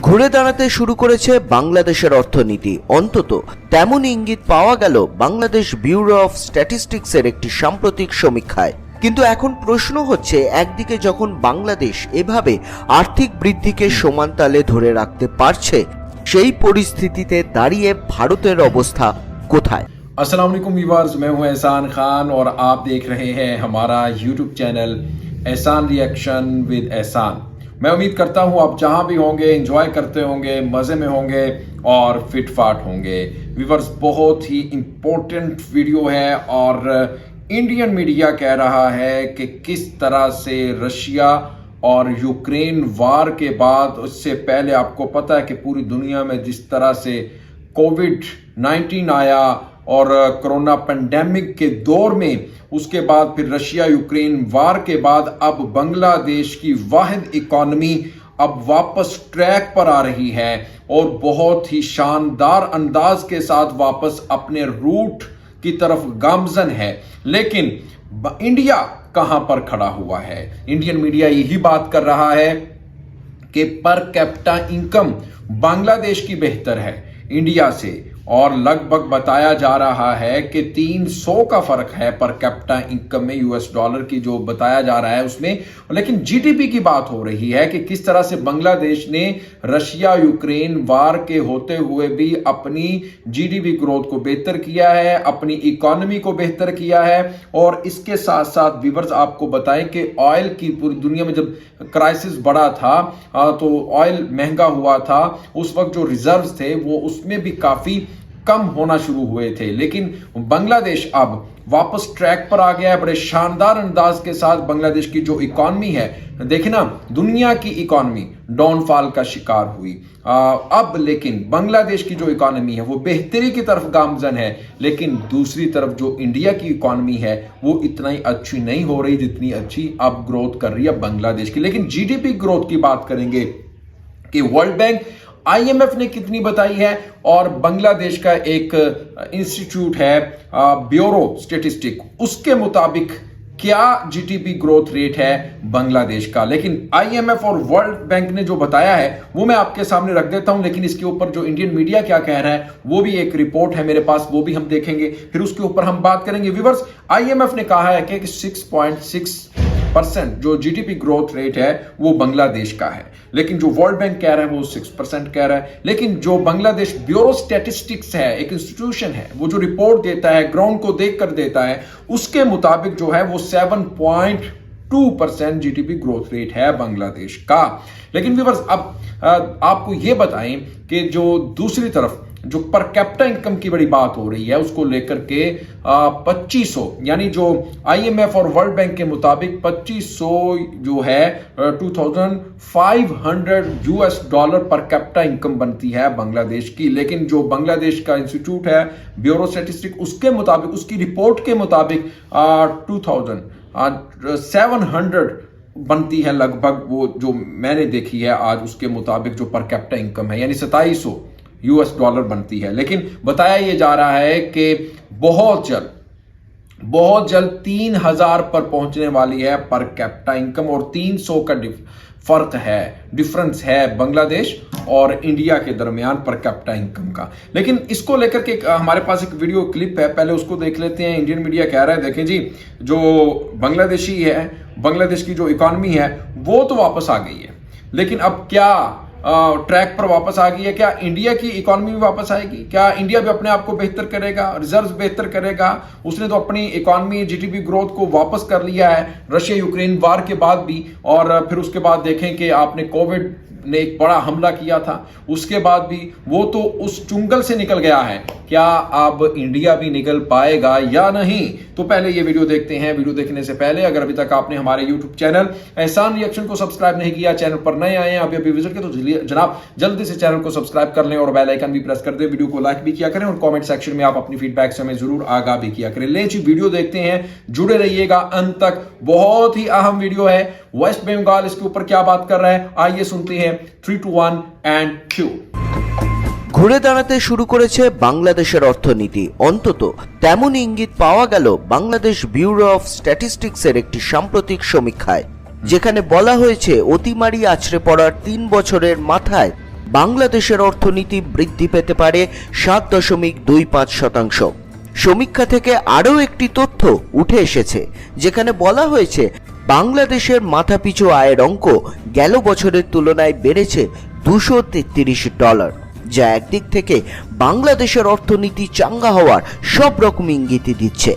ঘুরে দাঁড়াতে শুরু করেছে বাংলাদেশের অর্থনীতি। অন্তত তেমনই ইঙ্গিত পাওয়া গেল বাংলাদেশ ব্যুরো অফ স্ট্যাটিস্টিক্সের একটি সাম্প্রতিক সমীক্ষায়। কিন্তু এখন প্রশ্ন হচ্ছে, একদিকে যখন বাংলাদেশ এভাবে আর্থিক বৃদ্ধিকে সমান তালে ধরে রাখতে পারছে, সেই পরিস্থিতিতে দাঁড়িয়ে ভারতের অবস্থা কোথায়? अस्सलाम वालेकुम व्यूअर्स, मैं हूं एहसान खान और आप देख रहे हैं हमारा यूट्यूब चैनल एहसान रिएक्शन विद एहसान। मैं उम्मीद करता हूं आप जहां भी होंगे एंजॉय करते होंगे, मज़े में होंगे और फिट फाट होंगे। व्यूअर्स, बहुत ही इम्पोर्टेंट वीडियो है और इंडियन मीडिया कह रहा है कि किस तरह से रशिया और यूक्रेन वार के बाद, उससे पहले आपको पता है कि पूरी दुनिया में जिस तरह से कोविड-19 आया और कोरोना पेंडेमिक के दौर में, उसके बाद फिर रशिया यूक्रेन वार के बाद अब बांग्लादेश की वाहिद इकॉनमी अब वापस ट्रैक पर आ रही है और बहुत ही शानदार अंदाज के साथ वापस अपने रूट की तरफ गामजन है। लेकिन इंडिया कहां पर खड़ा हुआ है? इंडियन मीडिया यही बात कर रहा है कि पर कैपिटा इनकम बांग्लादेश की बेहतर है इंडिया से, और लगभग बताया जा रहा है कि 300 का फर्क है पर कैपिटा इनकम में, यूएस डॉलर की जो बताया जा रहा है उसमें। लेकिन जीडीपी की बात हो रही है कि किस तरह से बांग्लादेश ने रशिया यूक्रेन वार के होते हुए भी अपनी जीडीपी ग्रोथ को बेहतर किया है, अपनी इकोनॉमी को बेहतर किया है। और इसके साथ साथ व्यूअर्स आपको बताएं कि ऑयल की पूरी दुनिया में जब क्राइसिस बढ़ा था तो ऑयल महंगा हुआ था, उस वक्त जो रिजर्व्स थे वो उसमें भी काफी कम होना शुरू हुए थे। लेकिन बांग्लादेश अब वापस ट्रैक पर आ गया है बड़े शानदार अंदाज के साथ। बांग्लादेश की जो इकॉनमी है, देखें ना, दुनिया की इकॉनमी डाउनफॉल का शिकार हुई अब, लेकिन बांग्लादेश की जो इकॉनमी है वो बेहतरी की तरफ गामजन है। लेकिन दूसरी तरफ जो इंडिया की इकॉनमी है वो इतना ही अच्छी नहीं हो रही जितनी अच्छी अब ग्रोथ कर रही है बांग्लादेश की। लेकिन जीडीपी ग्रोथ की बात करेंगे कि वर्ल्ड बैंक, आईएमएफ ने कितनी बताई है, और बांग्लादेश का एक इंस्टीट्यूट है ब्यूरो स्टैटिस्टिक, उसके मुताबिक क्या जीडीपी ग्रोथ रेट है बांग्लादेश का। लेकिन आईएमएफ और वर्ल्ड बैंक ने जो बताया है वो मैं आपके सामने रख देता हूं, लेकिन इसके ऊपर जो इंडियन मीडिया क्या कह रहा है वो भी एक रिपोर्ट है मेरे पास, वो भी हम देखेंगे, फिर उसके ऊपर हम बात करेंगे। व्यूअर्स, आईएमएफ ने कहा है कि 6.6% जो जीडीपी ग्रोथ रेट है वो बांग्लादेश का है, लेकिन जो वर्ल्ड बैंक कह रहा है वो 6% कह रहा है। लेकिन जो बांग्लादेश ब्यूरो स्टैटिस्टिक्स है, एक इंस्टीट्यूशन है, वो जो रिपोर्ट देता है, ग्राउंड को देखकर देता है, उसके मुताबिक जो है वो 7.2% जीडीपी ग्रोथ रेट है बांग्लादेश का। लेकिन व्यूअर्स, अब आपको ये बताएं कि जो दूसरी तरफ जो पर कैपिटा इनकम की बड़ी बात हो रही है उसको लेकर के 2500, यानी जो आईएमएफ और वर्ल्ड बैंक के मुताबिक 2500 जो है 2500 US dollar per capita income बनती है बांग्लादेश की। लेकिन जो बांग्लादेश का इंस्टीट्यूट है ब्यूरो स्टैटिस्टिक, उसके मुताबिक, उसकी रिपोर्ट के मुताबिक 2700 बनती है लगभग, वो जो मैंने देखी है आज, उसके मुताबिक जो पर कैपिटा इनकम है, यानी 2700 यूएस डॉलर बनती है। लेकिन बताया यह जा रहा है कि बहुत जल्द 3000 पर पहुंचने वाली है पर कैपिटा इनकम, और 300 का फर्क है, डिफरेंस है बांग्लादेश और इंडिया के दरमियान पर कैपिटा इनकम का। लेकिन इसको लेकर के हमारे पास एक वीडियो क्लिप है, पहले उसको देख लेते हैं। इंडियन मीडिया कह रहा है, देखें जी, जो बांग्लादेशी है, बांग्लादेश की जो इकॉनमी है वो तो वापस आ गई है, लेकिन अब क्या ट्रैक पर वापस आ गई है? क्या इंडिया की इकॉनमी भी वापस आएगी? क्या इंडिया भी अपने आप को बेहतर करेगा, रिजर्व बेहतर करेगा? उसने तो अपनी इकॉनमी जीडीपी ग्रोथ को वापस कर लिया है रशिया यूक्रेन वार के बाद भी, और फिर उसके बाद देखें कि आपने कोविड ने एक बड़ा हमला किया था, उसके बाद भी वो तो उस चुंगल से निकल गया है। क्या अब इंडिया भी निकल पाएगा या नहीं? तो पहले ये वीडियो देखते हैं। वीडियो देखने से पहले अगर अभी तक आपने हमारे यूट्यूब चैनल एहसान रिएक्शन को सब्सक्राइब नहीं किया, चैनल पर नए आए हैं अभी विजिट के, तो जनाब जल्दी से चैनल को सब्सक्राइब कर लें और बेल आइकन भी प्रेस कर दें। वीडियो को लाइक भी किया करें और कमेंट सेक्शन में आप अपनी फीडबैक से हमें जरूर आगाह भी किया करें। ले जी, वीडियो देखते हैं, जुड़े रहिएगा अंत तक, बहुत ही अहम वीडियो है। वेस्ट बंगाल इसके ऊपर क्या बात कर रहा है, आइए सुनते हैं। 3, 2, 1 एंड क्यू। ঘুরে দাঁড়াতে শুরু করেছে বাংলাদেশের অর্থনীতি। অন্তত তেমনই ইঙ্গিত পাওয়া গেল বাংলাদেশ ব্যুরো অফ স্ট্যাটিস্টিক্সের একটি সাম্প্রতিক সমীক্ষায়, যেখানে বলা হয়েছে অতিমারি আছড়ে পড়ার 3 বছরের মাথায় বাংলাদেশের অর্থনীতি বৃদ্ধি পেতে পারে 7.25%। সমীক্ষা থেকে আরও একটি তথ্য উঠে এসেছে, যেখানে বলা হয়েছে বাংলাদেশের মাথাপিছু আয়ের অঙ্ক গেল বছরের তুলনায় বেড়েছে $233, যা একদিক থেকে বাংলাদেশের অর্থনীতি চাঙ্গা হওয়ার সব রকম ইঙ্গিতই দিচ্ছে।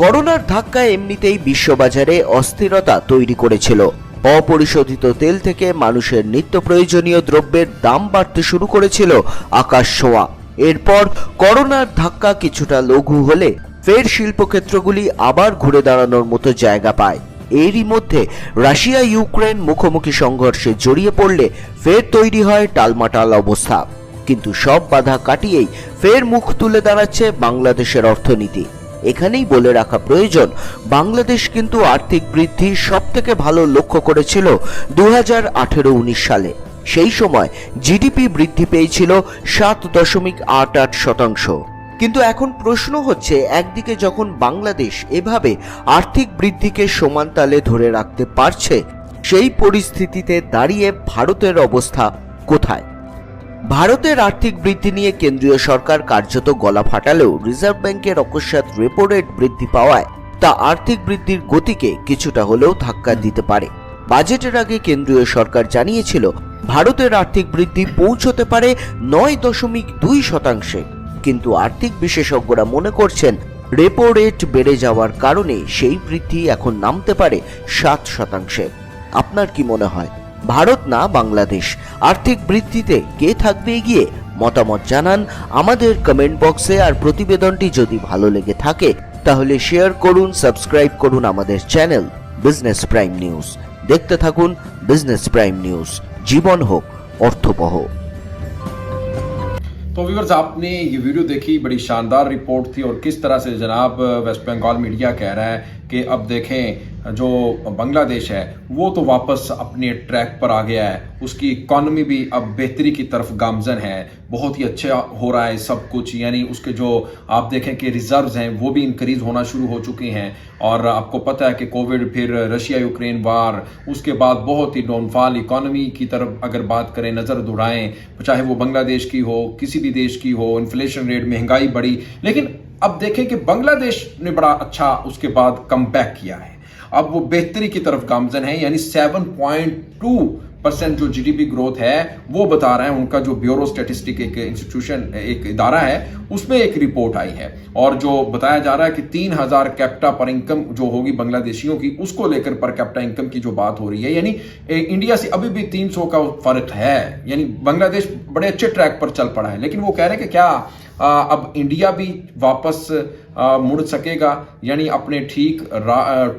করোনার ধাক্কায় এমনিতেই বিশ্ববাজারে অস্থিরতা তৈরি করেছিল। অপরিশোধিত তেল থেকে মানুষের নিত্য প্রয়োজনীয় দ্রব্যের দাম বাড়তে শুরু করেছিল আকাশ ছোঁয়া। এরপর করোনার ধাক্কা কিছুটা লঘু হলে ফের শিল্পক্ষেত্রগুলি আবার ঘুরে দাঁড়ানোর মতো জায়গা পায়। এরই মধ্যে রাশিয়া ইউক্রেন মুখোমুখি সংঘর্ষে জড়িয়ে পড়লে ফের তৈরি হয় টালমাটাল অবস্থা। কিন্তু সব বাধা কাটিয়েই ফের মুখ তুলে দাঁড়াচ্ছে বাংলাদেশের অর্থনীতি। এখানেই বলে রাখা প্রয়োজন, বাংলাদেশ কিন্তু আর্থিক বৃদ্ধি সবথেকে ভালো লক্ষ্য করেছিল 2018-19 সালে। সেই সময় জিডিপি বৃদ্ধি পেয়েছিল 7.88%। কিন্তু এখন প্রশ্ন হচ্ছে, একদিকে যখন বাংলাদেশ এভাবে আর্থিক বৃদ্ধিকে সমান তালে ধরে রাখতে পারছে, সেই পরিস্থিতিতে দাঁড়িয়ে ভারতের অবস্থা কোথায়? ভারতের আর্থিক বৃদ্ধি নিয়ে কেন্দ্রীয় সরকার কার্যত গলা ফাটালেও রিজার্ভ ব্যাংকের অকস্মাৎ রেপো রেট বৃদ্ধি পাওয়ায় তা আর্থিক বৃদ্ধির গতিকে কিছুটা হলেও ধাক্কা দিতে পারে। বাজেটের আগে কেন্দ্রীয় সরকার জানিয়েছিল ভারতের আর্থিক বৃদ্ধি পৌঁছতে পারে 9.2%। কিন্তু আর্থিক বিশেষজ্ঞরা মনে করছেন রেপো রেট বেড়ে যাওয়ার কারণে সেই বৃদ্ধি এখন নামতে পারে 7%। আপনার কি মনে হয়, ভারত না বাংলাদেশ আর্থিক বৃদ্ধিতে কে থাকবে এগিয়ে? মতামত জানান আমাদের কমেন্ট বক্সে। আর প্রতিবেদনটি যদি ভালো লেগে থাকে তাহলে শেয়ার করুন, সাবস্ক্রাইব করুন আমাদের চ্যানেল বিজনেস প্রাইম নিউজ। দেখতে থাকুন বিজনেস প্রাইম নিউজ, জীবন হোক অর্থবহ। तो व्यूअर्स, आपने ये वीडियो देखी, बड़ी शानदार रिपोर्ट थी और किस तरह से जनाब वेस्ट बंगाल मीडिया कह रहा है कि अब देखें जो बांग्लादेश है वो तो वापस अपने ट्रैक पर आ गया है, उसकी इकॉनमी भी अब बेहतरी की तरफ गामजन है, बहुत ही अच्छा हो रहा है सब कुछ। यानी उसके जो आप देखें कि रिजर्व्स हैं वो भी इंक्रीज होना शुरू हो चुके हैं। और आपको पता है कि कोविड, फिर रशिया यूक्रेन वार, उसके बाद बहुत ही डाउनफॉल इकॉनमी की तरफ अगर बात करें, नज़र दौड़ाएं, चाहे वो बांग्लादेश की हो, किसी भी देश की हो, इन्फ्लेशन रेट, महंगाई बढ़ी। लेकिन अब देखें कि बांग्लादेश ने बड़ा अच्छा उसके बाद कमबैक किया है, अब वो बेहतरी की तरफ गामजन है। यानी 7.2% जो जीडीपी ग्रोथ है वो बता रहा है उनका जो ब्यूरो स्टैटिस्टिक एक इंस्टीट्यूशन, एक इदारा है, उसमें एक रिपोर्ट आई है। और जो बताया जा रहा है कि 3,000 कैपिटा पर इनकम जो होगी बांग्लादेशियों की, उसको लेकर पर कैपिटा इनकम की जो बात हो रही है, यानी इंडिया से अभी भी 300 का फर्क है। यानी बांग्लादेश बड़े अच्छे ट्रैक पर चल पड़ा है। लेकिन वो कह रहे हैं कि क्या अब इंडिया भी वापस मुड़ सकेगा, यानी अपने ठीक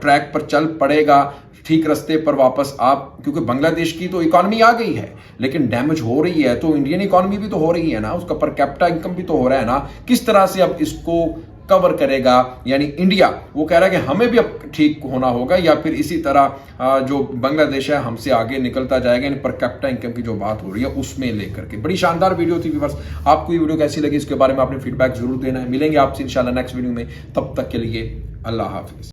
ट्रैक पर चल पड़ेगा, ठीक रास्ते पर वापस आप, क्योंकि बांग्लादेश की तो इकॉनमी आ गई है लेकिन डैमेज हो रही है, तो इंडियन इकॉनमी भी तो हो रही है ना, उसका पर कैपिटा इनकम भी तो हो रहा है ना। किस तरह से अब इसको कवर करेगा यानी इंडिया? वो कह रहा है कि हमें भी अब ठीक होना होगा, या फिर इसी तरह जो बांग्लादेश है हमसे आगे निकलता जाएगा। यानी पर कैपिटा इनकम की जो बात हो रही है उसमें लेकर के बड़ी शानदार वीडियो थी व्यूअर्स। आपको ये वीडियो कैसी लगी इसके बारे में आपने फीडबैक जरूर देना है। मिलेंगे आपसे इंशाल्लाह नेक्स्ट वीडियो में, तब तक के लिए अल्लाह हाफिज।